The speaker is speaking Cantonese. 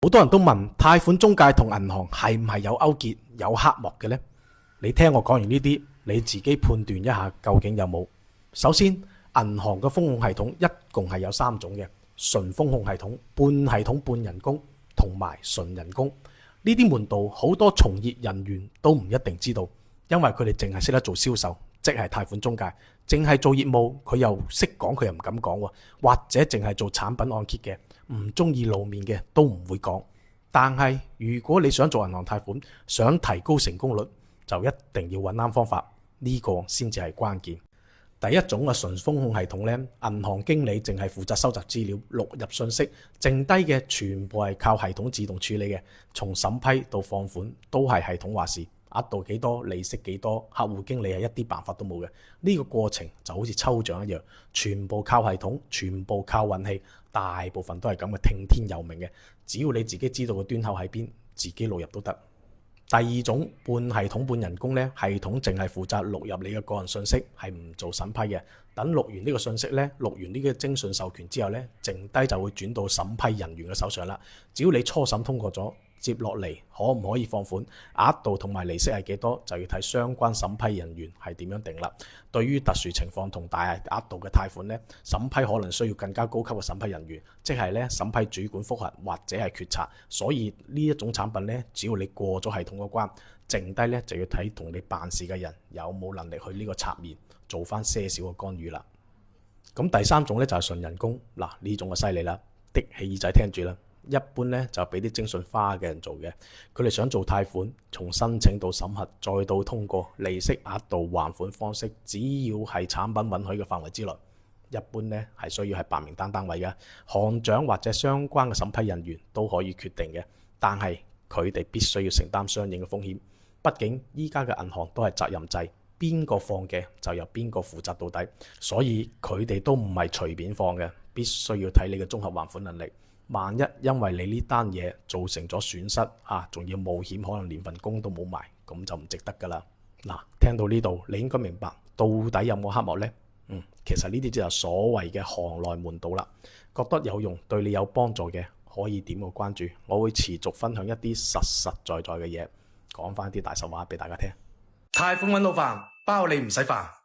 好多人都問貸款中介同銀行係唔係有勾結、有黑幕嘅呢？你聽我講完呢啲，你自己判斷一下究竟有冇。首先，銀行嘅風控系統一共係有3種嘅：純風控系統、半系統半人工同埋純人工。呢啲門道好多從業人員都唔一定知道，因為佢哋淨係識得做銷售，即係貸款中介，淨係做業務，佢又識講，佢又唔敢講喎，或者淨係做產品按揭嘅，唔中意露面嘅都唔會講。但係如果你想做銀行貸款，想提高成功率，就一定要揾啱方法，呢個先至係關鍵。第一種嘅純風控系統呢，銀行經理淨係負責收集資料、錄入信息，剩低嘅全部係靠系統自動處理嘅。從審批到放款都係系統話事，額度幾多、利息幾多，客戶經理係一啲辦法都冇嘅。呢個過程就好似抽獎一樣，全部靠系統，全部靠運氣，大部分都係咁嘅，聽天由命嘅。只要你自己知道個端口喺邊，自己錄入都得。第二種半系統半人工呢，系統淨係負責錄入你嘅個人信息，係唔做審批嘅。等錄完呢個信息呢，錄完呢個徵信授權之後呢，剩低就會轉到審批人員嘅手上啦。只要你初審通過咗，接落嚟可唔可以放款，額度同埋利息係幾多，就要睇相關審批人員係點樣定啦。對於特殊情況同大額度嘅貸款呢，審批可能需要更加高級嘅審批人員，即係呢審批主管覆核或者係決策。所以呢一種產品呢，只要你過咗系統嗰關，剩低呢就要睇同你辦事嘅人有冇能力去呢個側面做翻些少嘅干預啦。咁第三種呢，就係純人工，嗱呢種就犀利啦，的起耳仔聽住啦。一般咧就俾啲徵信花嘅人做嘅，佢哋想做貸款，從申請到審核再到通過，利息額度還款方式，只要係產品允許嘅範圍之內，一般咧係需要係白名單位嘅，行長或者相關嘅審批人員都可以決定嘅，但係佢哋必須要承擔相應嘅風險，畢竟依家嘅銀行都係責任制，邊個放嘅就由邊個負責到底，所以佢哋都唔係隨便放嘅，必須要睇你嘅綜合還款能力。萬一因為你呢單嘢造成咗損失仲要冒險，可能連份工都冇埋，咁就唔值得噶啦。嗱，聽到呢度，你應該明白到底有冇黑幕呢？其實呢啲就係所謂嘅行內門道啦。覺得有用，對你有幫助嘅，可以點個關注，我會持續分享一啲實實在在嘅嘢，講翻啲大實話俾大家聽。貸款揾到飯，包你唔使煩。